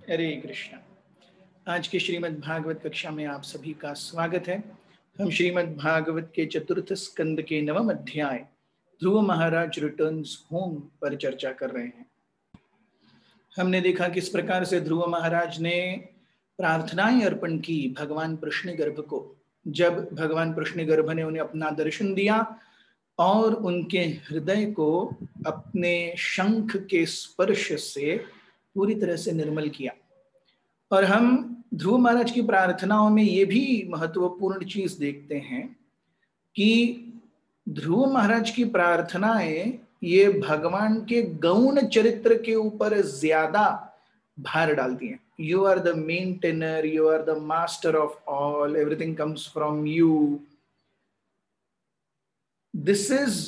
हरे कृष्णा। आज के श्रीमद् भागवत कक्षा में आप सभी का स्वागत है। हम श्रीमद् भागवत के चतुर्थ स्कंद के 9वें अध्याय ध्रुव महाराज रिटर्न्स होम पर चर्चा कर रहे हैं। हमने देखा किस प्रकार से ध्रुव महाराज ने प्रार्थनाएं अर्पण की भगवान कृष्णगर्भ को। जब भगवान कृष्णगर्भ ने उन्हें अपना दर्शन दिया और उनके हृदय को अपने शंख के स्पर्श से पूरी तरह से निर्मल किया। और हम ध्रुव महाराज की प्रार्थनाओं में ये भी महत्वपूर्ण चीज देखते हैं कि ध्रुव महाराज की प्रार्थनाएं ये भगवान के गौण चरित्र के ऊपर ज्यादा भार डालती हैं। You are the maintainer, you are the master of all, everything comes from you. This is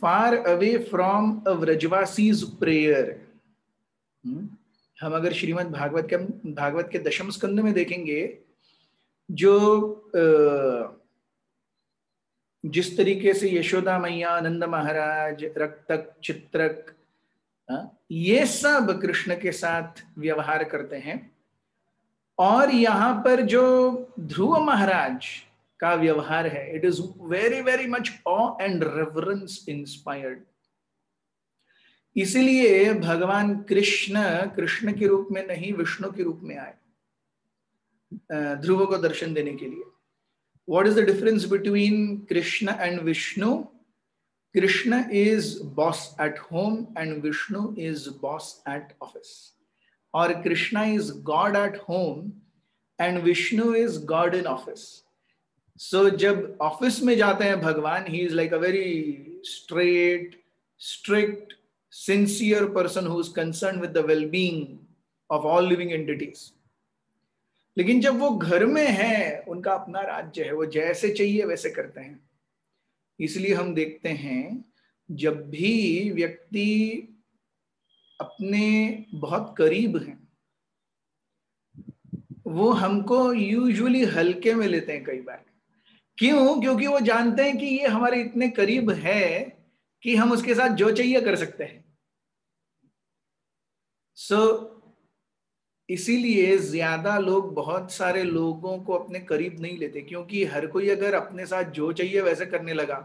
far away from a Vrajavasis prayer. हम अगर श्रीमद् भागवत के दशम स्कंद में देखेंगे, जो जिस तरीके से यशोदा मैया, आनंद महाराज, रक्तक, चित्रक, ये सब कृष्ण के साथ व्यवहार करते हैं, और यहाँ पर जो ध्रुव महाराज का व्यवहार है, it is very very much of and reverence inspired. इसीलिए भगवान कृष्ण कृष्ण के रूप में नहीं, विष्णु के रूप में आए ध्रुव को दर्शन देने के लिए। What is the difference between Krishna and Vishnu? Krishna is boss at home and Vishnu is boss at office. Or Krishna is God at home and Vishnu is God in office. So जब office में जाते हैं भगवान, he is like a very straight, strict, sincere person who is concerned with the well-being of all living entities. लेकिन जब वो घर में है, उनका अपना राज्य है, वो जैसे चाहिए वैसे करते हैं। इसलिए हम देखते हैं जब भी व्यक्ति अपने बहुत करीब हैं, वो हमको यूजुअली हल्के में लेते हैं कई बार। क्यों? क्योंकि वो जानते हैं कि ये हमारे इतने करीब है कि हम उसके साथ जो चाहिए कर सकते हैं। इसीलिए ज्यादा लोग, बहुत सारे लोगों को अपने करीब नहीं लेते, क्योंकि हर कोई अगर अपने साथ जो चाहिए वैसे करने लगा,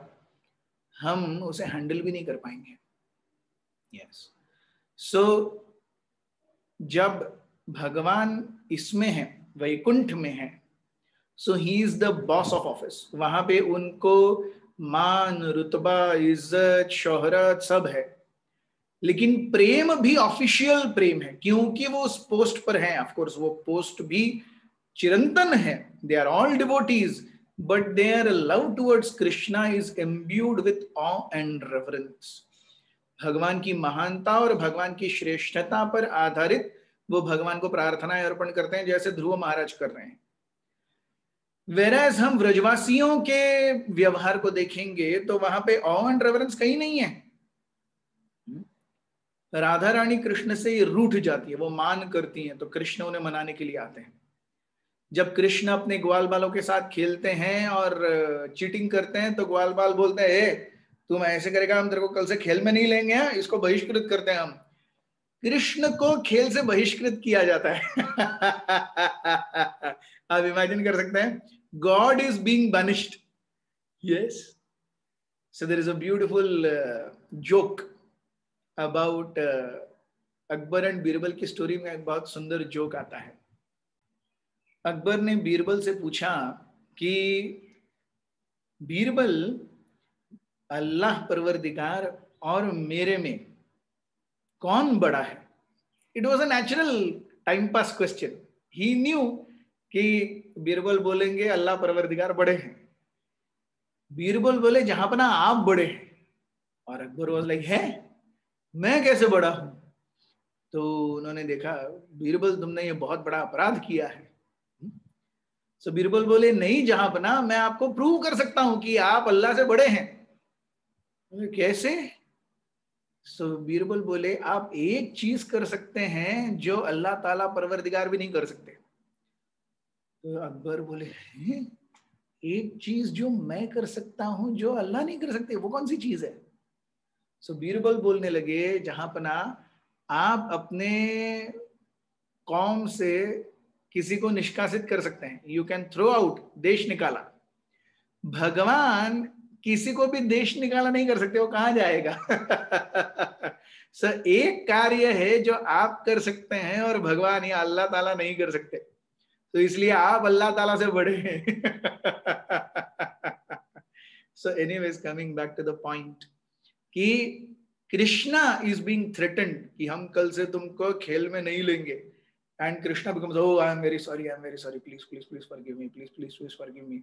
हम उसे हैंडल भी नहीं कर पाएंगे। यस। सो जब भगवान इसमें है, वैकुंठ में है, so he is the boss of office. वहां पे उनको मान, रुतबा, इज्जत, शोहरत सब है, लेकिन प्रेम भी ऑफिशियल प्रेम है, क्योंकि वो उस पोस्ट पर है। ऑफ कोर्स वो पोस्ट भी चिरंतन है, they are all devotees, but their love towards Krishna is imbued with awe and reverence. भगवान की महानता और भगवान की श्रेष्ठता पर आधारित वो भगवान को प्रार्थनाएं अर्पण करते हैं, जैसे ध्रुव महाराज कर रहे हैं। वेराज हम व्रजवासियों के व्यवहार को देखेंगे तो वहां पे ऑ एंड रेवरेंस कहीं नहीं है। राधा रानी कृष्ण से रूठ जाती है, वो मान करती हैं, तो कृष्ण उन्हें मनाने के लिए आते हैं। जब कृष्ण अपने ग्वाल बालों के साथ खेलते हैं और चीटिंग करते हैं, तो ग्वाल बाल बोलते हैं, हे तुम ऐसे करेगा, हम तेरे को कल से खेल में नहीं लेंगे, इसको बहिष्कृत करते हैं हम। कृष्ण को खेल से बहिष्कृत किया जाता है। आप इमेजिन कर सकते हैं, God is being banished. Yes. So there is a beautiful joke about Akbar and Birbal की स्टोरी में। एक बहुत सुंदर जोक आता है। अकबर ने बीरबल से पूछा कि बीरबल, अल्लाह परवरदिगार और मेरे में कौन बड़ा है? It was a natural time pass question. He new कि बीरबल बोलेंगे अल्लाह परवरदिगार बड़े हैं। बीरबल बोले जहां पना आप बड़े हैं। और अकबर वॉज लाइक, है मैं कैसे बड़ा हूं? तो उन्होंने देखा, बीरबल तुमने ये बहुत बड़ा अपराध किया है। सो बीरबल बोले, नहीं जहांपना, मैं आपको प्रूव कर सकता हूं कि आप अल्लाह से बड़े हैं। कैसे? सो बीरबल बोले, आप एक चीज कर सकते हैं जो अल्लाह ताला परवरदिगार भी नहीं कर सकते। तो अकबर बोले, एक चीज जो मैं कर सकता हूं जो अल्लाह नहीं कर सकते, वो कौन सी चीज है? सो बीरबल बोलने लगे, जहांपना आप अपने कौम से किसी को निष्कासित कर सकते हैं, यू कैन थ्रो आउट, देश निकाला। भगवान किसी को भी देश निकाला नहीं कर सकते, वो कहां जाएगा? सर एक कार्य है जो आप कर सकते हैं और भगवान या अल्लाह ताला नहीं कर सकते, तो इसलिए आप अल्लाह ताला से बड़े हैं। So anyways, coming back to the point कि कृष्णा इज बीइंग थ्रेटन्ड कि हम कल से तुमको खेल में नहीं लेंगे, and Krishna becomes, oh I am very sorry, I am very sorry, please please please forgive me, please please please forgive me.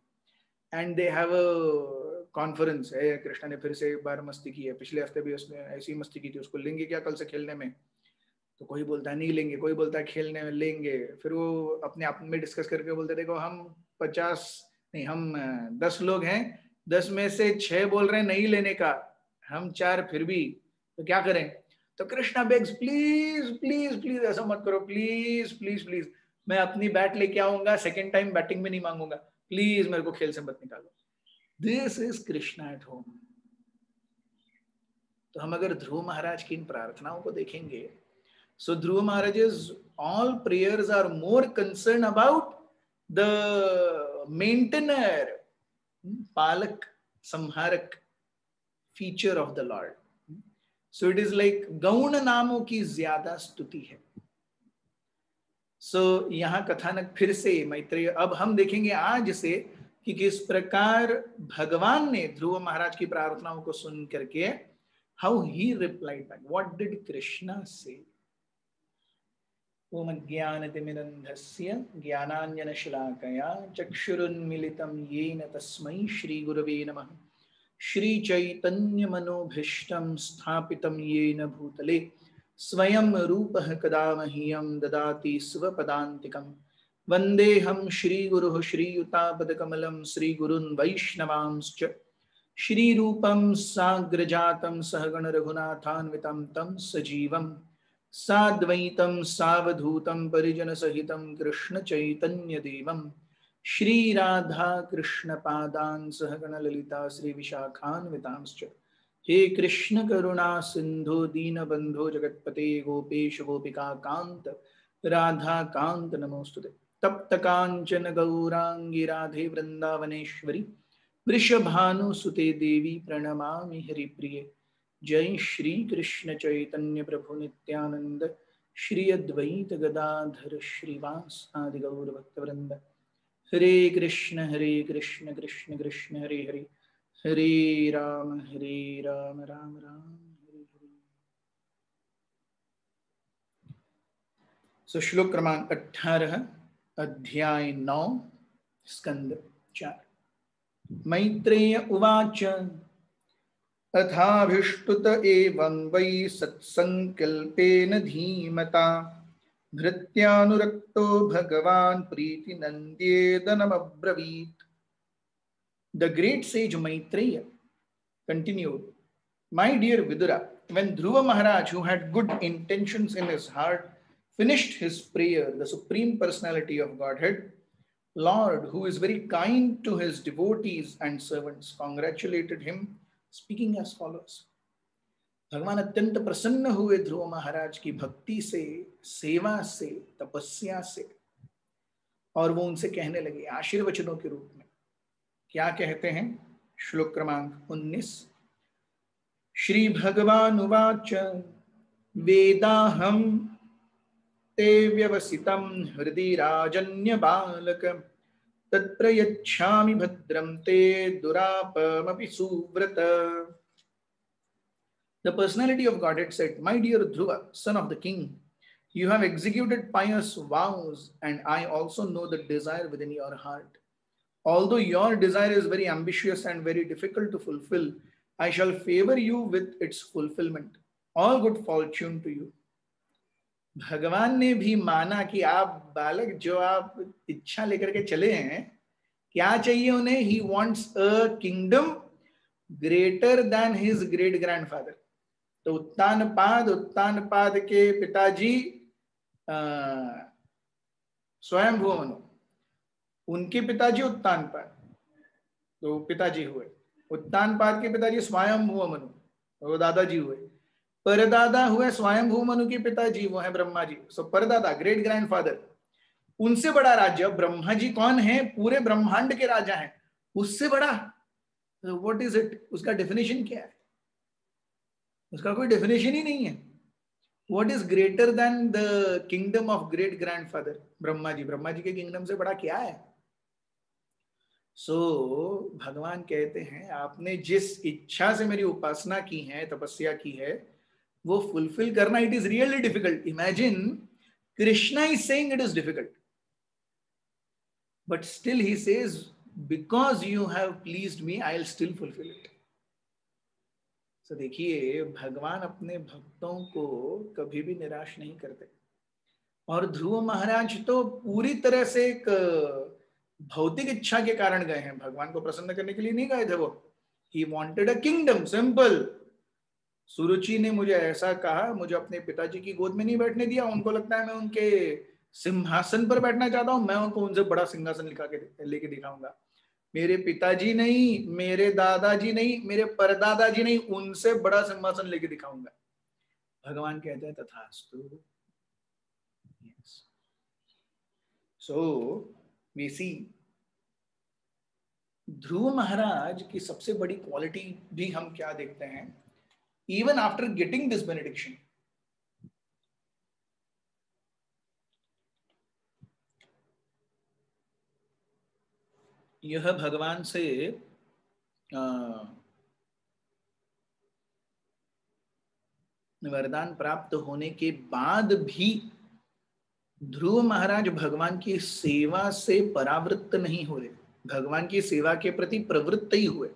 And they have a conference है, कृष्णा ने फिर से एक बार मस्ती की है, पिछले हफ्ते भी उसने ऐसी मस्ती की थी, उसको लेंगे क्या कल से खेलने में? तो कोई बोलता है नहीं लेंगे, कोई बोलता है खेलने में लेंगे, फिर वो अपने आप में डिस्कस करके बोलते देखो हम 50 नहीं, हम 10 लोग हैं, 10 में से 6 बोल रहे हैं नहीं लेने का, हम 4 फिर भी, तो क्या करें? तो Krishna bags, please please please ऐसा मत करो, प्लीज प्लीज प्लीज, मैं अपनी बैट लेके आऊंगा, सेकेंड टाइम बैटिंग में नहीं मांगूंगा, प्लीज मेरे को खेल से मत निकालो। This is Krishna at home. तो हम अगर ध्रुव महाराज की इन प्रार्थनाओं को देखेंगे, so Dhruva Maharaj's all prayers are more concerned about the maintainer, palak, samharak feature of the Lord. So it is like गौण नामों की ज्यादा स्तुति है। so यहाँ कथानक फिर से मैत्रेय, अब हम देखेंगे आज से कि किस प्रकार भगवान ने ध्रुव महाराज की प्रार्थनाओं को सुन करके how he replied back, what did Krishna say? ओम ज्ञानतिमिरन्धस्य ज्ञानाञ्जनशलाकया चक्षुरुन्मीलितं येन तस्मै श्रीगुरवे नमः। श्रीचैतन्यमनोभीष्टं स्थापितं येन भूतले स्वयं रूपः कदा मह्यं ददाति स्वपदान्तिकं। वन्देऽहं श्रीगुरुः श्रीयुतापदकमलं श्रीगुरून् वैष्णवांश्च श्रीरूपं साग्रजातं सहगण रघुनाथान्वितं तं सजीवं साद्वैतं सावधूतं परिजनसहितं कृष्ण चैतन्य देवं श्री राधा कृष्ण पादान् सहगण ललिता श्री विशाखान्वितांश्च। हे कृष्ण करुणा सिंधु दीनबंधो जगत्पते गोपेश गोपिका कांत राधा कांत नमोस्तुते। तप्त कांचन गौरांगी राधे वृंदावनेश्वरी वृषभानुसुते देवी प्रणमामि हरिप्रिये। जय श्री कृष्ण चैतन्य प्रभु नित्यानंद श्री अद्वैत गदाधर श्रीवास आदि गौर भक्तवृंद। हरे कृष्ण कृष्ण कृष्ण हरे हरे, हरे राम राम राम हरे हरे। सो श्लोक क्रमांक 18, अध्याय 9, स्कंद 4। मैत्रेय उवाच अथाभिष्टुत एवं वै सत्संकल्पेन धीमता भृत्यानुरक्तो भगवान् प्रीतिनन्द्येदनमब्रवीत्। The great sage Maitreya continued, my dear Vidura, when Dhruva Maharaj, who had good intentions in his heart, finished his prayer, the Supreme Personality of Godhead, Lord, who is very kind to his devotees and servants, congratulated him, speaking as follows. भगवान अत्यंत प्रसन्न हुए ध्रुव महाराज की भक्ति से, सेवा से, तपस्या से, और वो उनसे कहने लगे आशीर्वचनों के रूप में। क्या कहते हैं? श्लोक क्रमांक 19। श्री भगवान उवाच वेदाहं ते व्यवसितं हृदि राजन्य बालक तत्प्रयच्छामि भद्रं ते दुरापमपि Subrat. The personality of Godhead said, my dear Dhruva, son of the king, you have executed pious vows, and I also know the desire within your heart. Although your desire is very ambitious and very difficult to fulfill, I shall favor you with its fulfillment. All good fortune to you. भगवान ने भी माना कि आप बालक जो आप इच्छा लेकर के चले हैं, क्या चाहिए उन्हें? He wants a kingdom greater than his great grandfather. तो उत्तानपाद के पिताजी स्वयंभू मनु, उनके पिताजी उत्तानपाद, तो पिताजी हुए। उत्तानपाद के पिताजी स्वयंभू मनु, वो दादाजी हुए। परदादा हुए स्वयंभू मनु के पिताजी, वो है ब्रह्मा जी। सो परदादा, ग्रेट ग्रैंडफादर, उनसे बड़ा राज्य। ब्रह्मा जी कौन है? पूरे ब्रह्मांड के राजा हैं, उससे बड़ा। What is it? उसका डेफिनेशन क्या है? उसका कोई डेफिनेशन ही नहीं है। What is greater than the kingdom of great grandfather? Brahma ji. Brahma ji के किंगडम से बड़ा क्या है? भगवान कहते हैं आपने जिस इच्छा से मेरी उपासना की है, तपस्या की है, वो फुलफिल करना, it is really difficult. Imagine Krishna is saying it is difficult, but still he says because you have pleased me I will still fulfil it. तो देखिए, भगवान अपने भक्तों को कभी भी निराश नहीं करते। और ध्रुव महाराज तो पूरी तरह से एक भौतिक इच्छा के कारण गए हैं, भगवान को प्रसन्न करने के लिए नहीं गए थे वो। He wanted a kingdom, simple. Suruchi ने मुझे ऐसा कहा, मुझे अपने पिताजी की गोद में नहीं बैठने दिया, उनको लगता है मैं उनके सिंहासन पर बैठना चाहता हूं, मैं उनको उनसे बड़ा सिंहासन लेके दिखाऊंगा। मेरे पिताजी नहीं, मेरे दादाजी नहीं, मेरे परदादाजी नहीं, उनसे बड़ा सिंहासन लेके दिखाऊंगा। भगवान कहते हैं तथास्तु। सो वी सी ध्रुव महाराज की सबसे बड़ी क्वालिटी भी हम क्या देखते हैं, even after getting this benediction, यह भगवान से वरदान प्राप्त होने के बाद भी ध्रुव महाराज भगवान की सेवा से परावृत्त नहीं हुए, भगवान की सेवा के प्रति प्रवृत्त ही हुए।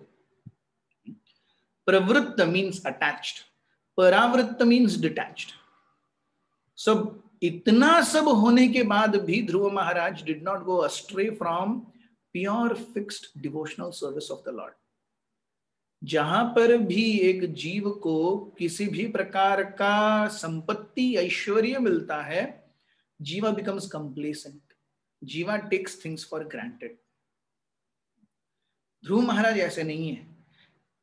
प्रवृत्त मीन्स अटैच्ड, परावृत्त मीन्स डिटैच्ड। सब इतना सब होने के बाद भी Dhruva Maharaj did not go astray from pure fixed devotional service of the Lord. जहां पर भी एक जीव को किसी भी प्रकार का संपत्ति ऐश्वर्य मिलता है, जीवा बिकम्स कंप्लेसेंट, जीवा टेक्स थिंग्स फॉर ग्रांटेड। ध्रुव महाराज ऐसे नहीं है,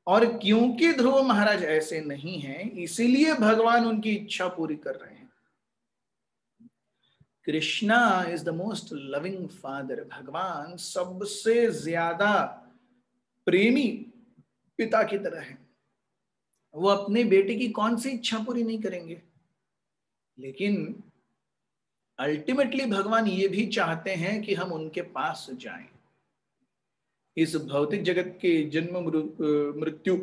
और क्योंकि ध्रुव महाराज ऐसे नहीं हैं, इसीलिए भगवान उनकी इच्छा पूरी कर रहे हैं। Krishna is the most loving father. भगवान सबसे ज्यादा प्रेमी पिता की तरह है। वो अपने बेटे की कौन सी इच्छा पूरी नहीं करेंगे, लेकिन अल्टीमेटली भगवान ये भी चाहते हैं कि हम उनके पास जाएं। इस भौतिक जगत के जन्म मृत्यु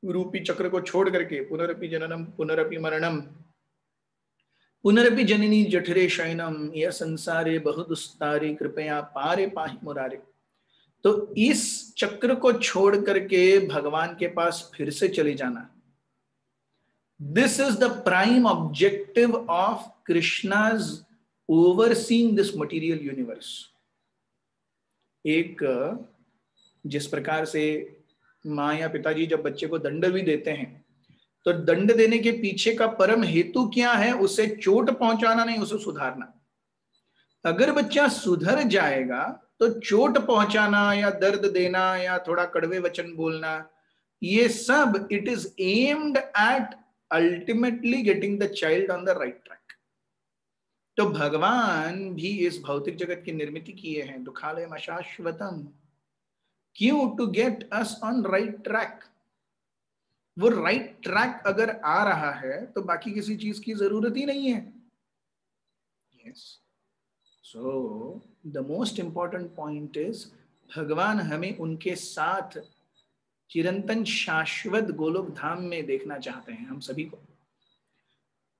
रूपी चक्र को छोड़ करके, पुनरपि जननम पुनरपि मरणम पुनरपि जननी जठरे शयनम यह संसारे बहुदुस्तारे कृपया पारे पाहि मुरारे। तो इस चक्र को छोड़ करके भगवान के पास फिर से चले जाना, this is the prime objective of Krishna's overseeing this material universe. एक जिस प्रकार से माँ या पिताजी जब बच्चे को दंड भी देते हैं, तो दंड देने के पीछे का परम हेतु क्या है? उसे चोट पहुंचाना नहीं, उसे सुधारना। अगर बच्चा सुधर जाएगा तो चोट पहुंचाना या दर्द देना या थोड़ा कड़वे वचन बोलना, ये सब it is aimed at ultimately getting the child on the right track. तो भगवान भी इस भौतिक जगत की निर्मित किए हैं, दुखालयम अशाश्वतम, क्यों? To get us on right track. वो राइट ट्रैक अगर आ रहा है तो बाकी किसी चीज की जरूरत ही नहीं है। Yes, so the most important point is भगवान हमें उनके साथ चिरंतन शाश्वत गोलोक धाम में देखना चाहते हैं, हम सभी को।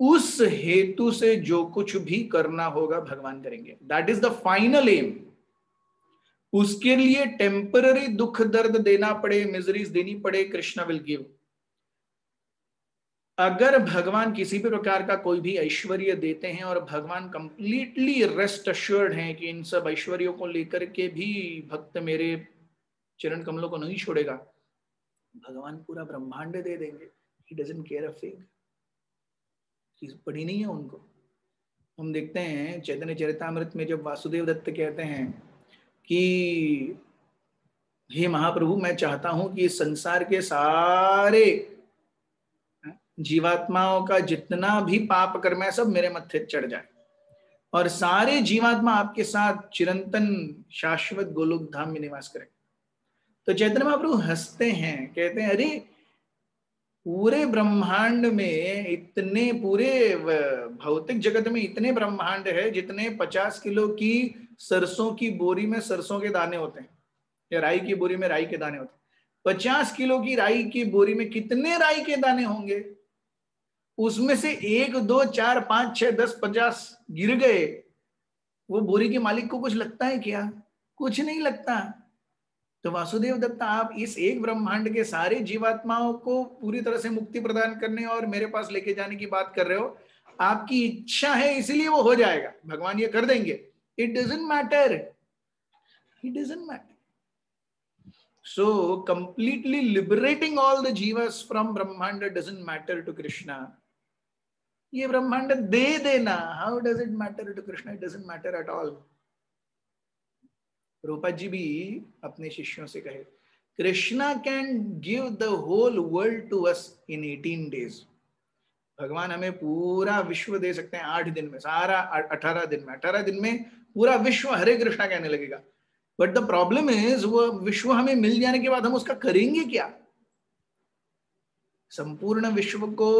उस हेतु से जो कुछ भी करना होगा भगवान करेंगे, that is the final aim. उसके लिए टेम्पररी दुख दर्द देना पड़े, मिजरीज देनी पड़े, कृष्णा विल गिव। अगर भगवान किसी भी प्रकार का कोई भी ऐश्वर्य देते हैं और भगवान कंप्लीटली रेस्ट अश्योर्ड हैं कि इन सब ऐश्वर्यों को लेकर के भी भक्त मेरे चरण कमलों को नहीं छोड़ेगा, भगवान पूरा ब्रह्मांड दे देंगे। He doesn't care a fig, चीज पड़ी नहीं है उनको। हम देखते हैं चैतन्य चरितामृत में जब वासुदेव दत्त कहते हैं कि हे महाप्रभु, मैं चाहता हूं कि इस संसार के सारे जीवात्माओं का जितना भी पाप कर्म है सब मेरे मत्थे चढ़ जाए और सारे जीवात्मा आपके साथ चिरंतन शाश्वत गोलोक धाम में निवास करें। तो चैतन्य महाप्रभु हंसते हैं, कहते हैं अरे पूरे ब्रह्मांड में इतने, पूरे भौतिक जगत में इतने ब्रह्मांड है जितने 50 किलो की सरसों की बोरी में सरसों के दाने होते हैं या राई की बोरी में राई के दाने होते हैं। 50 किलो की राई की बोरी में कितने राई के दाने होंगे? उसमें से 1 2 4 5 6 10 50 गिर गए, वो बोरी के मालिक को कुछ लगता है क्या? कुछ नहीं लगता। तो वासुदेव दत्ता, आप इस एक ब्रह्मांड के सारे जीवात्माओं को पूरी तरह से मुक्ति प्रदान करने और मेरे पास लेके जाने की बात कर रहे हो। आपकी इच्छा है इसलिए वो हो जाएगा, भगवान ये कर देंगे। It doesn't matter, it doesn't matter. So completely liberating all the jivas from Brahmanda doesn't matter to Krishna. ये ब्रह्मांड दे देना, how does it matter to Krishna? It doesn't matter at all. रूपा जी भी अपने शिष्यों से कहे, Krishna can give the whole world to us in 18 days. भगवान हमें पूरा विश्व दे सकते हैं 8 दिन में, सारा 18 दिन में। 18 दिन में पूरा विश्व हरे कृष्णा कहने लगेगा। बट द प्रॉब्लम इज, वो विश्व हमें मिल जाने के बाद हम उसका करेंगे क्या? संपूर्ण विश्व को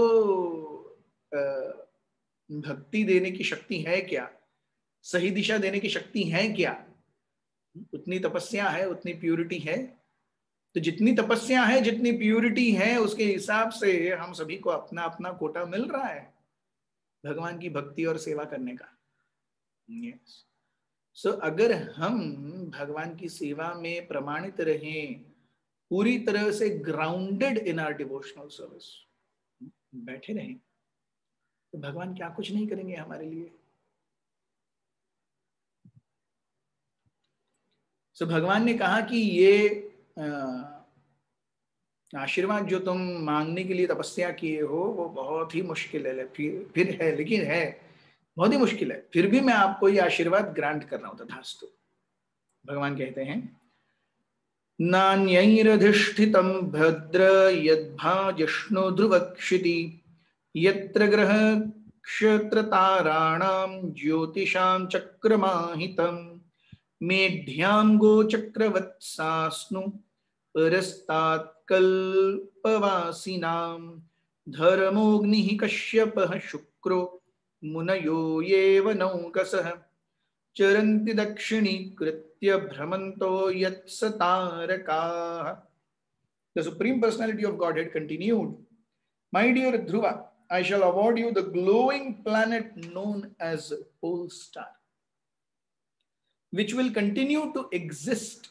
भक्ति देने की शक्ति है क्या? सही दिशा देने की शक्ति है क्या? उतनी तपस्या है, उतनी प्यूरिटी है। तो जितनी तपस्या है, जितनी प्यूरिटी है, उसके हिसाब से हम सभी को अपना अपना कोटा मिल रहा है भगवान की भक्ति और सेवा करने का। यस। सो अगर हम भगवान की सेवा में प्रमाणित रहें, पूरी तरह से grounded in our devotional service बैठे रहें, तो भगवान क्या कुछ नहीं करेंगे हमारे लिए। सो भगवान ने कहा कि ये आशीर्वाद जो तुम मांगने के लिए तपस्या किए हो वो बहुत ही मुश्किल है, फिर है, लेकिन है बहुत ही मुश्किल है, फिर भी मैं आपको ये आशीर्वाद ग्रांट कर रहा हूं, तथास्तु। भगवान कहते हैं, नान्यैरधिष्ठितं भद्र यद्भाजिष्णु ध्रुवक्षिति यत्र ग्रह क्षत्र ताराणां ज्योतिषां चक्रमाहितं मेढ्यां गोचक्रवत्सास्नु परस्तात् कल्पवासिनां धर्मोऽग्निः कश्यपः शुक्रो मुनयो येव नौकसः चरन्ति दक्षिणीकृत्य भ्रमन्तो यत्सतारकाः। The Supreme Personality of Godhead continued, My dear Dhruva, I shall award you the glowing planet known as Pole Star, which will continue to exist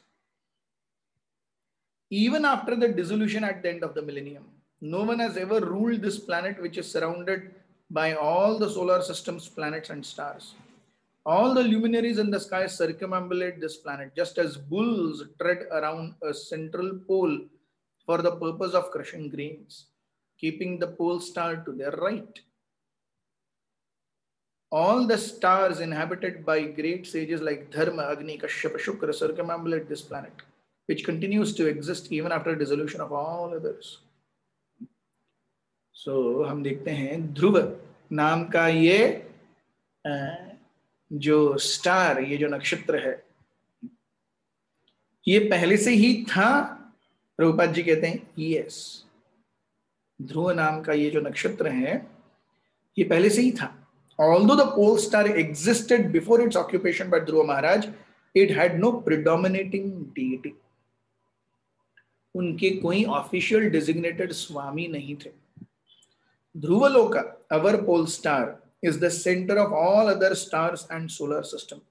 even after the dissolution at the end of the millennium. No one has ever ruled this planet, which is surrounded by all the solar system's planets and stars. All the luminaries in the sky circumambulate this planet, just as bulls tread around a central pole for the purpose of crushing grains, keeping the pole star to their right. All the stars inhabited by great sages like Dharma, Agni, Kashyapa, Shukra circumambulate this planet, which continues to exist even after dissolution of all others. So, हम देखते हैं ध्रुव नाम का ये जो star, ये जो नक्षत्र है, ये पहले से ही था। प्रभुपाद जी कहते हैं यस, ध्रुव नाम का ये जो नक्षत्र है ये पहले से ही था। Although the pole star existed before its occupation by Dhruva Maharaj, it had no predominating deity. उनके कोई ऑफिशियल डिजिग्नेटेड स्वामी नहीं थे। ध्रुवलोका, our pole star, is the center of all other stars and solar system.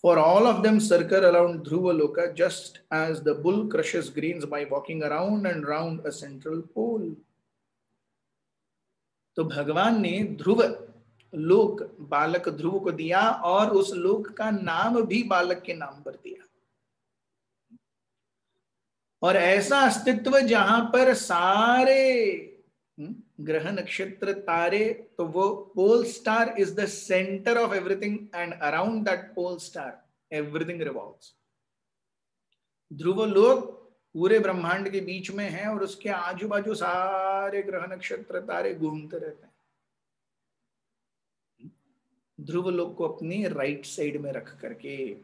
For all of them circle around Dhruvaloka, just as the bull crushes grains by walking around and round a central pole. तो भगवान ने ध्रुव लोक बालक ध्रुव को दिया और उस लोक का नाम भी बालक के नाम पर दिया। और ऐसा अस्तित्व जहां पर सारे ग्रह नक्षत्र तारे, तो वो pole star is the centre of everything and around that pole star everything revolves. Dhruva Loka पूरे ब्रह्मांड के बीच में है और उसके आजू बाजू सारे ग्रह नक्षत्र तारे घूमते रहते हैं। ध्रुव लोक को अपनी राइट साइड में रख करके।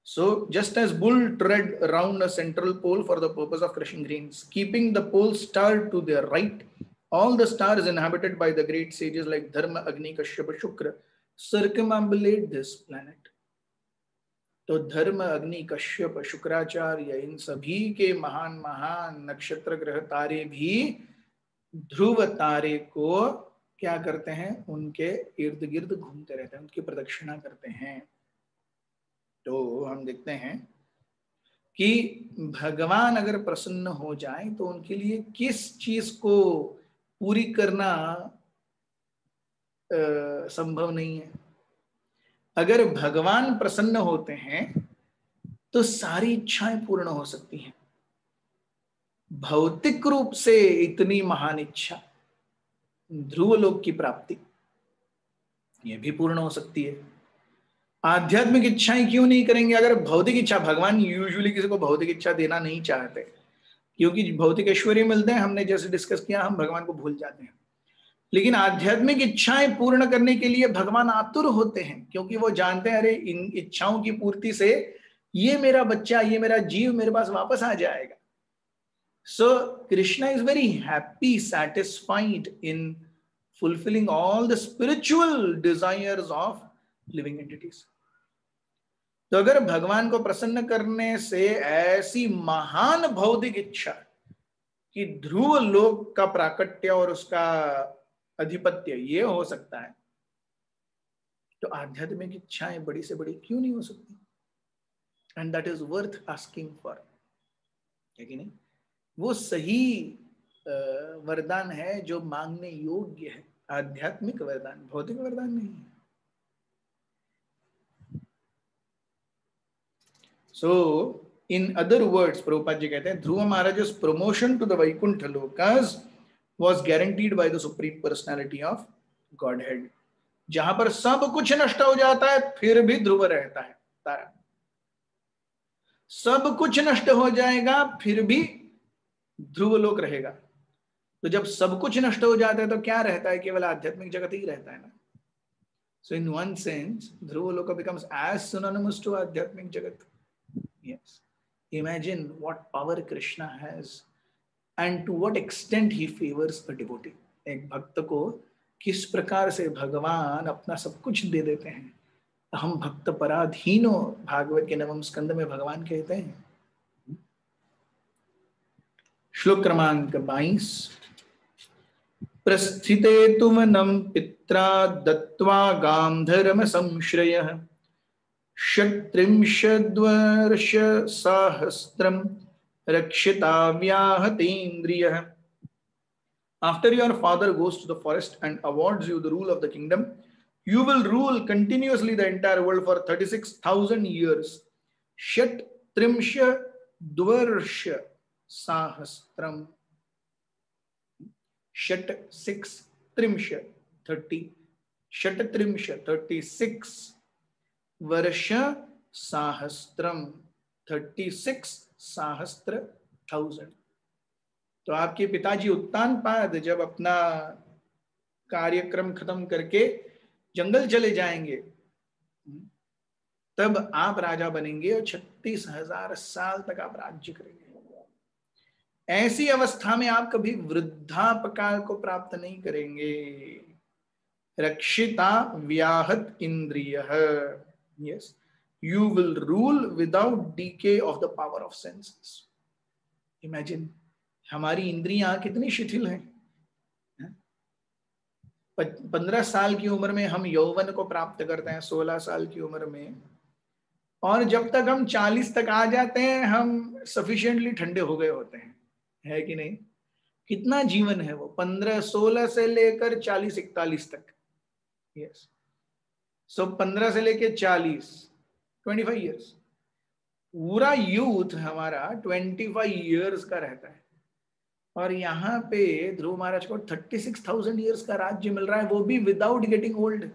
So just as bull tread around a central pole for the purpose of crushing grains, keeping the pole star to their right, all the stars inhabited by the great sages like Dharma, Agni, Kashyapa, Shukra circumambulate this planet. तो धर्म, अग्नि, कश्यप, शुक्राचार्य इन सभी के महान महान नक्षत्र ग्रह तारे भी ध्रुव तारे को क्या करते हैं, उनके इर्द गिर्द घूमते रहते हैं, उनकी प्रदक्षिणा करते हैं। तो हम देखते हैं कि भगवान अगर प्रसन्न हो जाए तो उनके लिए किस चीज को पूरी करना संभव नहीं है। अगर भगवान प्रसन्न होते हैं तो सारी इच्छाएं पूर्ण हो सकती हैं। भौतिक रूप से इतनी महान इच्छा ध्रुवलोक की प्राप्ति, यह भी पूर्ण हो सकती है। आध्यात्मिक इच्छाएं क्यों नहीं करेंगे? अगर भौतिक इच्छा, भगवान यूजुअली किसी को भौतिक इच्छा देना नहीं चाहते, क्योंकि भौतिक ऐश्वर्य मिलते हैं, हमने जैसे डिस्कस किया, हम भगवान को भूल जाते हैं। लेकिन आध्यात्मिक इच्छाएं पूर्ण करने के लिए भगवान आतुर होते हैं, क्योंकि वो जानते हैं अरे इन इच्छाओं की पूर्ति से ये मेरा बच्चा, ये मेरा जीव मेरे पास वापस आ जाएगा। So Krishna is very happy, satisfied in fulfilling all the spiritual desires of living entities. तो अगर भगवान को प्रसन्न करने से ऐसी महान भौतिक इच्छा कि ध्रुव लोक का प्राकट्य और उसका अधिपत्य ये हो सकता है, तो आध्यात्मिक इच्छाएं बड़ी से बड़ी क्यों नहीं हो सकती? And that is worth asking for, है कि नहीं? वो सही वरदान है जो मांगने योग्य है, आध्यात्मिक वरदान, भौतिक वरदान नहीं है। So, in other words, Prabhupada ji कहते हैं, Dhruva Maharaj's promotion to the Vaikuntha Lokas was guaranteed by the Supreme Personality of Godhead. जहां पर सब कुछ नष्ट हो जाता है फिर भी ध्रुव रहता है, तारा। सब कुछ नष्ट हो जाएगा फिर भी ध्रुव लोक रहेगा। तो जब सब कुछ नष्ट हो जाता है तो क्या रहता है? केवल आध्यात्मिक जगत ही रहता है ना। So in one sense, ध्रुव लोक becomes as synonymous to आध्यात्मिक जगत. Yes. Imagine what power Krishna has and to what extent he favors a devotee. एक भक्त को किस प्रकार से भगवान अपना सब कुछ दे देते हैं। हम भक्त पराधीनो, भागवत के 9वें स्कंद में भगवान कहते हैं। श्लोक क्रमांक 22। प्रस्थिते तुमनं पित्रा दत्त्वा गां धर्म संश्रयः षट्त्रिंशद्वर्ष सहस्त्रं रक्षिता व्याहतेन्द्रियः। After your father goes to the forest and awards you the rule of the kingdom, you will rule continuously the entire world for 36,000 years. षट्त्रिंशद्वर्ष सहस्त्रम, षट 6 त्रिंश 30, षट्त्रिंश 36 वर्ष सहस्त्रम 36 सहस्त्र 1000। तो आपके पिताजी उत्तानपाद जब अपना कार्यक्रम खत्म करके जंगल चले जाएंगे तब आप राजा बनेंगे और 36,000 साल तक आप राज्य करेंगे। ऐसी अवस्था में आप कभी वृद्धापकाल को प्राप्त नहीं करेंगे। रक्षिता व्याहत इंद्रियः, yes, you will rule without decay of the power of senses. Imagine, हमारी इंद्रियां कितनी शिथिल हैं। 15 साल की उम्र में हम यौवन को प्राप्त करते हैं, 16 साल की उम्र में, और जब तक हम 40 तक आ जाते हैं हम सफिशिएंटली ठंडे हो गए होते हैं, है कि नहीं? कितना जीवन है वो, 15-16 से लेकर 40-41 तक। यस, सो 15 से लेकर 40, 25 इयर्स। पूरा यूथ हमारा 25 इयर्स का रहता है, और यहाँ पे ध्रुव महाराज को 36,000 इयर्स का राज्य मिल रहा है, वो भी विदाउट गेटिंग ओल्ड।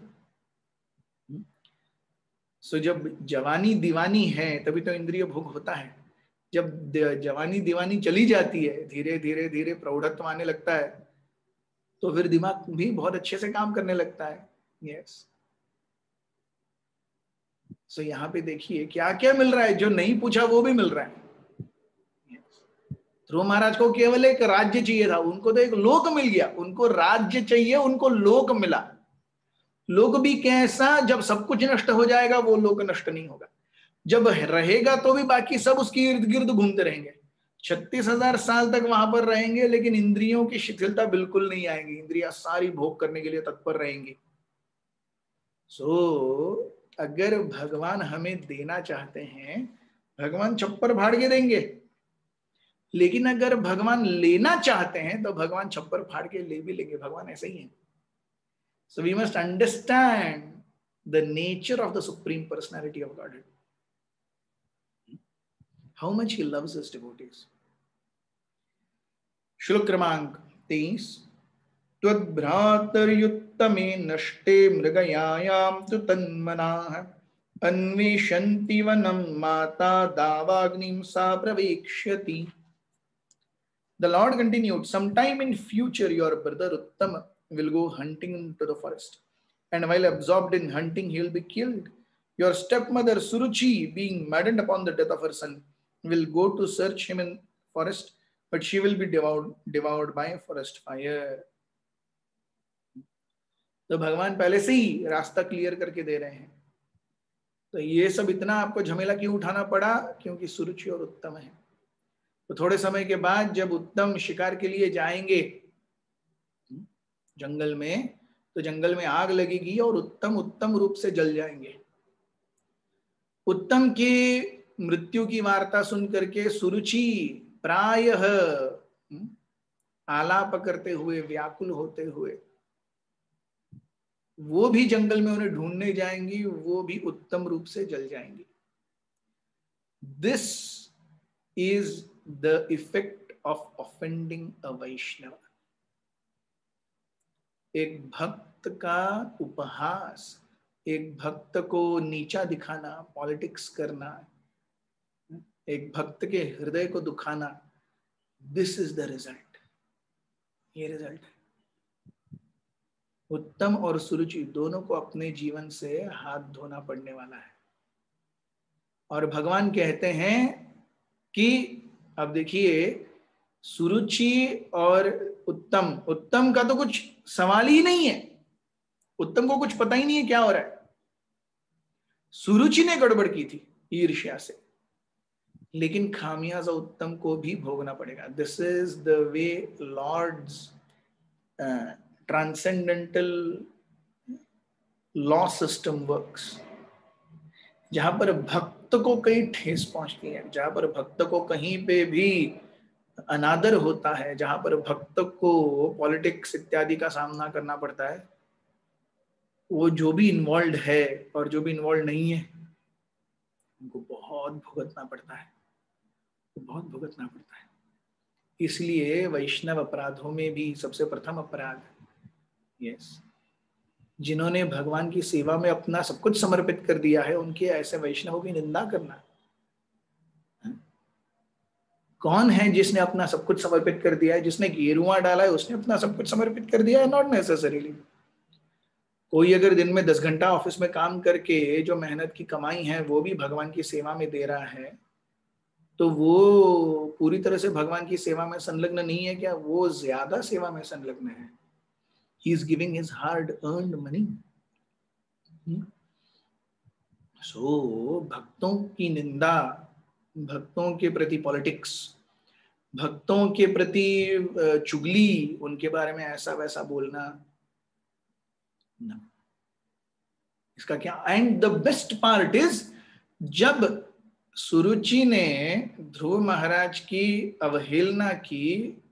सो जब जवानी दीवानी है तभी तो इंद्रिय भोग होता है। जब जवानी दीवानी चली जाती है, धीरे धीरे धीरे प्रौढ़त्व आने लगता है, तो फिर दिमाग भी बहुत अच्छे से काम करने लगता है। यस। सो यहाँ पे देखिए क्या क्या मिल रहा है, जो नहीं पूछा वो भी मिल रहा है। ध्रुव महाराज को केवल एक राज्य चाहिए था, उनको तो एक लोक मिल गया। उनको राज्य चाहिए, उनको लोक मिला। लोक भी कैसा, जब सब कुछ नष्ट हो जाएगा वो लोक नष्ट नहीं होगा। जब रहेगा तो भी बाकी सब उसके इर्द गिर्द घूमते रहेंगे। 36,000 साल तक वहां पर रहेंगे, लेकिन इंद्रियों की शिथिलता बिल्कुल नहीं आएगी। इंद्रियां सारी भोग करने के लिए तत्पर रहेंगी। सो अगर भगवान हमें देना चाहते हैं, भगवान छप्पर फाड़ के देंगे। लेकिन अगर भगवान लेना चाहते हैं तो भगवान छप्पर फाड़ के ले भी लेंगे। भगवान ऐसे ही है। So we must understand the nature of the supreme personality of God, how much he loves his devotees. श्लोक क्रमांक 23। त्वद्भ्रातर्युत्तमे नष्टे मृगयायां तु तन्मनाः अन्वेषन्ति वनं माता दावाग्निं सा प्रवेक्ष्यति। The Lord continued, sometime in future your brother Uttama will go hunting into the forest, and while absorbed in hunting he will be killed. Your stepmother Suruchi, being maddened upon the death of her son, will go to search him in forest, but she will be devoured by a forest fire. तो भगवान पहले से ही रास्ता clear करके दे रहे हैं। तो ये सब इतना आपको झमेला क्यों उठाना पड़ा? क्योंकि सुरुचि और उत्तम है। तो थोड़े समय के बाद जब उत्तम शिकार के लिए जाएंगे जंगल में, तो जंगल में आग लगेगी और उत्तम उत्तम रूप से जल जाएंगे। उत्तम की मृत्यु की वार्ता सुन करके सुरुचि प्रायः आलाप करते हुए, व्याकुल होते हुए वो भी जंगल में उन्हें ढूंढने जाएंगी, वो भी उत्तम रूप से जल जाएंगी। This is the effect of offending a Vaishnava. एक भक्त का उपहास, एक भक्त को नीचा दिखाना, पॉलिटिक्स करना, एक भक्त के हृदय को दुखाना, दिस इज द रिजल्ट। ये रिजल्ट है। उत्तम और सुरुचि दोनों को अपने जीवन से हाथ धोना पड़ने वाला है। और भगवान कहते हैं कि अब देखिए, सुरुचि और उत्तम, उत्तम का तो कुछ सवाल ही नहीं है। उत्तम को कुछ पता ही नहीं है क्या हो रहा है। सुरुचि ने गड़बड़ की थी ईर्ष्या से, लेकिन खामियाजा उत्तम को भी भोगना पड़ेगा। This is the way Lord's transcendental law system works. जहां पर भक्त को कहीं ठेस पहुंचती है, जहां पर भक्त को कहीं पे भी अनादर होता है, जहां पर भक्त को पॉलिटिक्स इत्यादि का सामना करना पड़ता है, वो जो भी इन्वॉल्व है और जो भी इन्वॉल्व नहीं है, उनको बहुत भुगतना पड़ता है, बहुत भुगतना पड़ता है। इसलिए वैष्णव अपराधों में भी सबसे प्रथम अपराध, यस, जिन्होंने भगवान की सेवा में अपना सब कुछ समर्पित कर दिया है, उनके ऐसे वैष्णवों की निंदा करना। कौन है जिसने अपना सब कुछ समर्पित कर दिया है? जिसने गेरुआ डाला है उसने अपना सब कुछ समर्पित कर दिया है? Not necessarily. कोई अगर दिन में 10 घंटा ऑफिस में काम करके जो मेहनत की कमाई है वो भी भगवान की सेवा में दे रहा है, तो वो पूरी तरह से भगवान की सेवा में संलग्न नहीं है क्या? वो ज्यादा सेवा में संलग्न है। He is giving his hard earned money. So भक्तों की निंदा, भक्तों के प्रति पॉलिटिक्स, भक्तों के प्रति चुगली, उनके बारे में ऐसा वैसा बोलना, न। इसका क्या? And the best part is, जब सुरुचि ने ध्रुव महाराज की अवहेलना की,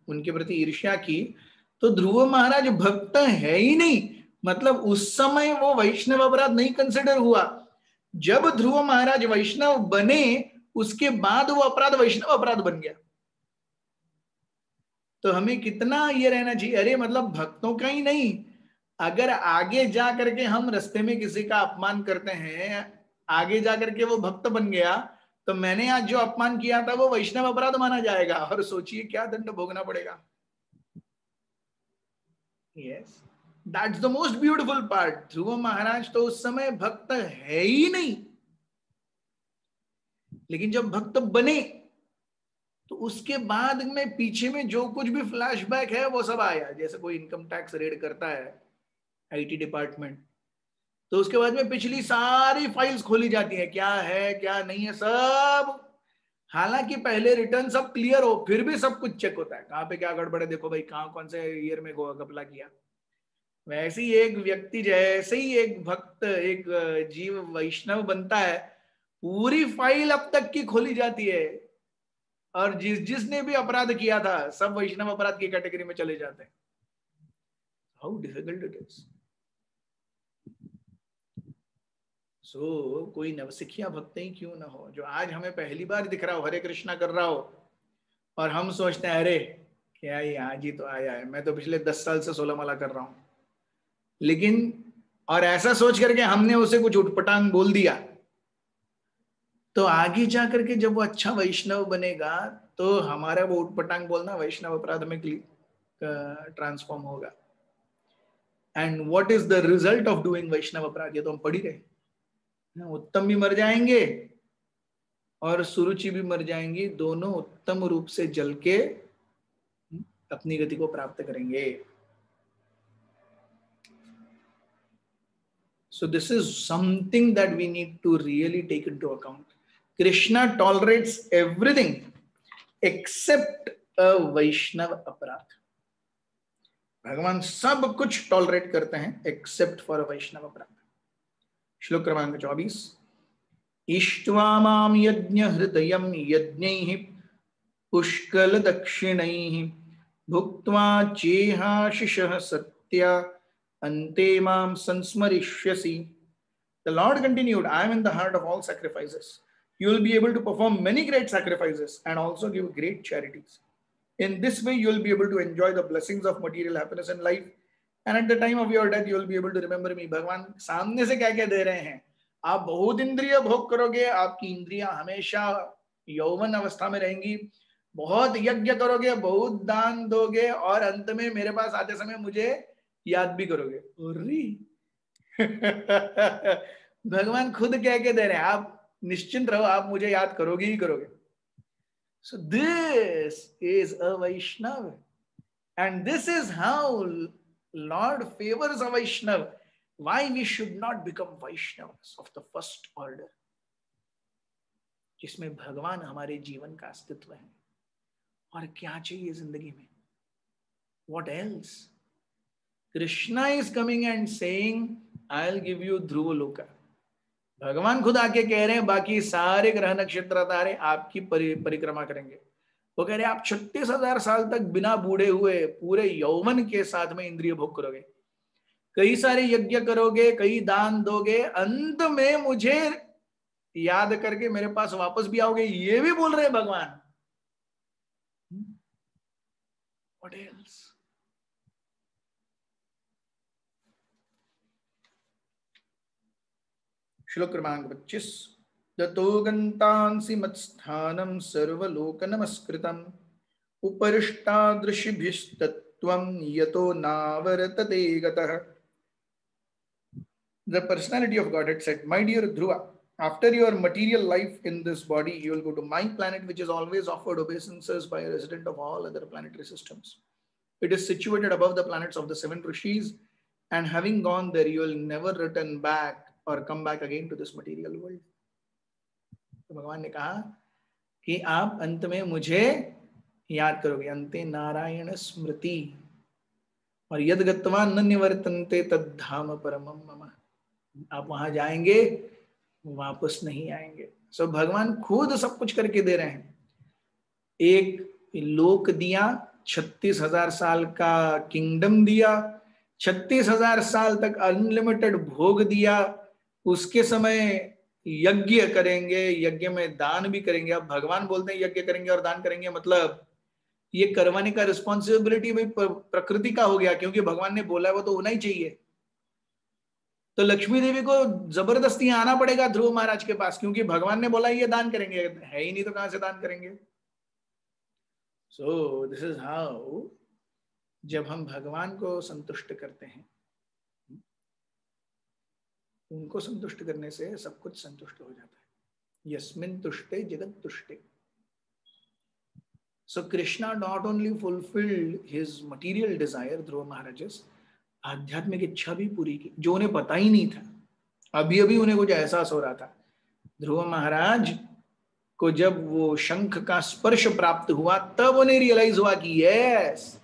उनके प्रति ईर्ष्या की, तो ध्रुव महाराज भक्त है ही नहीं। मतलब उस समय वो वैष्णव अपराध नहीं कंसिडर हुआ। जब ध्रुव महाराज वैष्णव बने उसके बाद वो अपराध वैष्णव अपराध बन गया। तो हमें कितना ये रहना चाहिए, अरे मतलब भक्तों का ही नहीं, अगर आगे जा करके हम रास्ते में किसी का अपमान करते हैं, आगे जाकर के वो भक्त बन गया तो मैंने आज जो अपमान किया था वो वैष्णव अपराध माना जाएगा, और सोचिए क्या दंड भोगना पड़ेगा। Yes, that's the most beautiful part. Dhruva Maharaj तो उस समय भक्त है ही नहीं, लेकिन जब भक्त बने तो उसके बाद में पीछे में जो कुछ भी फ्लैशबैक है वो सब आया। जैसे कोई इनकम टैक्स रेड करता है आईटी डिपार्टमेंट, तो उसके बाद में पिछली सारी फाइल्स खोली जाती है, क्या है क्या नहीं है सब। हालांकि पहले रिटर्न सब क्लियर हो फिर भी सब कुछ चेक होता है, कहाँ पे क्या गड़बड़ है, देखो भाई कहाँ कौन से ईयर में घपला किया। वैसे ही एक व्यक्ति जैसे ही एक भक्त एक जीव वैष्णव बनता है, पूरी फाइल अब तक की खोली जाती है, और जिसने भी अपराध किया था सब वैष्णव अपराध की कैटेगरी में चले जाते हैं। How difficult it is. So कोई नवसिखिया भक्त ही क्यों ना हो जो आज हमें पहली बार दिख रहा हो, हरे कृष्णा कर रहा हो, और हम सोचते हैं अरे क्या ये आज ही तो आया है, मैं तो पिछले 10 साल से 16 माला कर रहा हूं। लेकिन और ऐसा सोच करके हमने उसे कुछ उटपटांग बोल दिया, तो आगे जाकर के जब वो अच्छा वैष्णव बनेगा तो हमारा वो उटपटांग बोलना वैष्णव अपराध में ट्रांसफॉर्म होगा। And what is the result of doing Vaishnava अपराध, ये तो हम पढ़ ही रहे। उत्तम भी मर जाएंगे और सुरुचि भी मर जाएंगी, दोनों उत्तम रूप से जल के अपनी गति को प्राप्त करेंगे। So this is something that we need to really take into account. Krishna tolerates everything except a Vaishnava अपराध। भगवान सब कुछ टॉलरेट करते हैं एक्सेप्ट फॉर अ वैष्णव अपराध। श्लोक क्रमांक 24। इष्ट्वा माम यज्ञ हृदयम यज्ञैः पुष्कल दक्षिणैः भुक्त्वा चेहाशिषः सत्या अन्ते माम संस्मरिष्यसि। The Lord continued, I am in the heart of all sacrifices. You will be able to perform many great sacrifices and also give great charities. In this way, you will be able to enjoy the blessings of material happiness in life. And at the time of your death, you will be able to remember me. भगवान सामने से क्या क्या दे रहे हैं, आप बहुत इंद्रिय भोग करोगे, आपकी इंद्रियां हमेशा यौवन अवस्था में रहेंगी, बहुत यज्ञ करोगे, बहुत दान दोगे, और अंत में मेरे पास आते समय मुझे याद भी करोगे। भगवान खुद कह के दे रहे हैं, आप निश्चिंत रहो, आप मुझे याद करोगे ही करोगे। So this is a Vaishnava, and this is how Lord favors a Vaishnava. Why we should not become Vaishnavas of the first order, जिसमें भगवान हमारे जीवन का अस्तित्व है। और क्या चाहिए जिंदगी में? What else? Krishna is coming and saying, I'll give you Dhruva Loka. भगवान खुद आके कह रहे हैं बाकी सारे ग्रह नक्षत्र तारे आपकी परिक्रमा करेंगे। वो कह रहे हैं आप 36,000 साल तक बिना बूढ़े हुए पूरे यौवन के साथ में इंद्रिय भोग करोगे, कई सारे यज्ञ करोगे, कई दान दोगे, अंत में मुझे याद करके मेरे पास वापस भी आओगे, ये भी बोल रहे हैं भगवान। What else? श्लोक क्रमांक 25। ततो गन्तांसि मत्स्थानं सर्वलोक नमस्कृतम् उपरिष्टादृशिभिस्तत्त्वं यतो नावर्तते गतः। The personality of Godhead said, my dear Dhruva, after your material life in this body, you will go to my planet, which is always offered obeisances by a resident of all other planetary systems. It is situated above the planets of the 7 rishis, and having gone there, you will never return back or come back again to this material world. तो भगवान ने कहा कि आप अंत में मुझे याद करोगे, अंते नारायण स्मृति, और यद गत्वा न निवर्तन्ते तद्धाम परमम मम। आप वहां जाएंगे, वापस नहीं आएंगे। सो भगवान खुद सब कुछ करके दे रहे हैं। एक लोक दिया, 36,000 साल का किंगडम दिया, 36,000 साल तक अनलिमिटेड भोग दिया, उसके समय यज्ञ करेंगे, यज्ञ में दान भी करेंगे। अब भगवान बोलते हैं यज्ञ करेंगे और दान करेंगे, मतलब ये करवाने का रिस्पॉन्सिबिलिटी भी प्रकृति का हो गया, क्योंकि भगवान ने बोला है वो तो होना ही चाहिए। तो लक्ष्मी देवी को जबरदस्ती आना पड़ेगा ध्रुव महाराज के पास, क्योंकि भगवान ने बोला ये दान करेंगे, है ही नहीं तो कहां से दान करेंगे। सो दिस इज हाउ, जब हम भगवान को संतुष्ट करते हैं, उनको संतुष्ट करने से सब कुछ संतुष्ट हो जाता है। यस्मिन तुष्टे जगत तुष्टे। So Krishna not only fulfilled his material desire, ध्रुव महाराज, आध्यात्मिक इच्छा भी पूरी की, जो उन्हें पता ही नहीं था। अभी अभी उन्हें कुछ एहसास हो रहा था। ध्रुव महाराज को जब वो शंख का स्पर्श प्राप्त हुआ, तब उन्हें रियलाइज हुआ कि यस,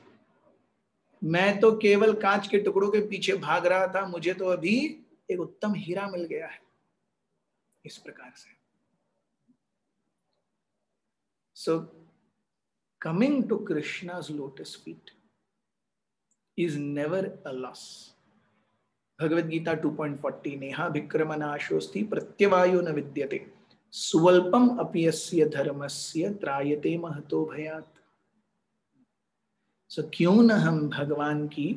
मैं तो केवल कांच के टुकड़ों के पीछे भाग रहा था, मुझे तो अभी एक उत्तम हीरा मिल गया है। इस प्रकार से so coming to Krishna's lotus feet is never a loss. Bhagavad Gita 2.40 नेहा विक्रमनाशोस्ति प्रत्यवायो न विद्यते स्वल्पम अपि यस्य धर्मस्य त्रायते महतो भयात्। सो क्यों न हम भगवान की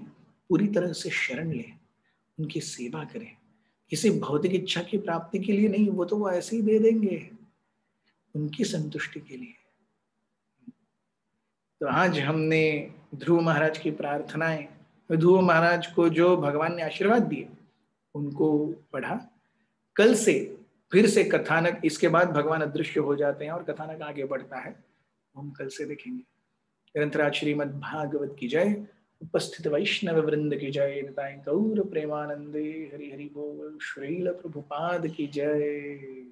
पूरी तरह से शरण लें, उनकी सेवा करें, किसी भौतिक इच्छा की प्राप्ति के लिए नहीं, वो तो वो ऐसे ही दे देंगे, उनकी संतुष्टि के लिए। तो आज हमने ध्रुव महाराज की प्रार्थनाएं, ध्रुव महाराज को जो भगवान ने आशीर्वाद दिए, उनको पढ़ा। कल से फिर से कथानक, इसके बाद भगवान अदृश्य हो जाते हैं और कथानक आगे बढ़ता है, हम कल से देखेंगे। ग्रंथराज श्रीमद् भागवत की जय, उपस्थित वैष्णव वृंद की जय, निताय गौर प्रेमानंदे, हरि हरि बोल, श्रील प्रभुपाद की जय।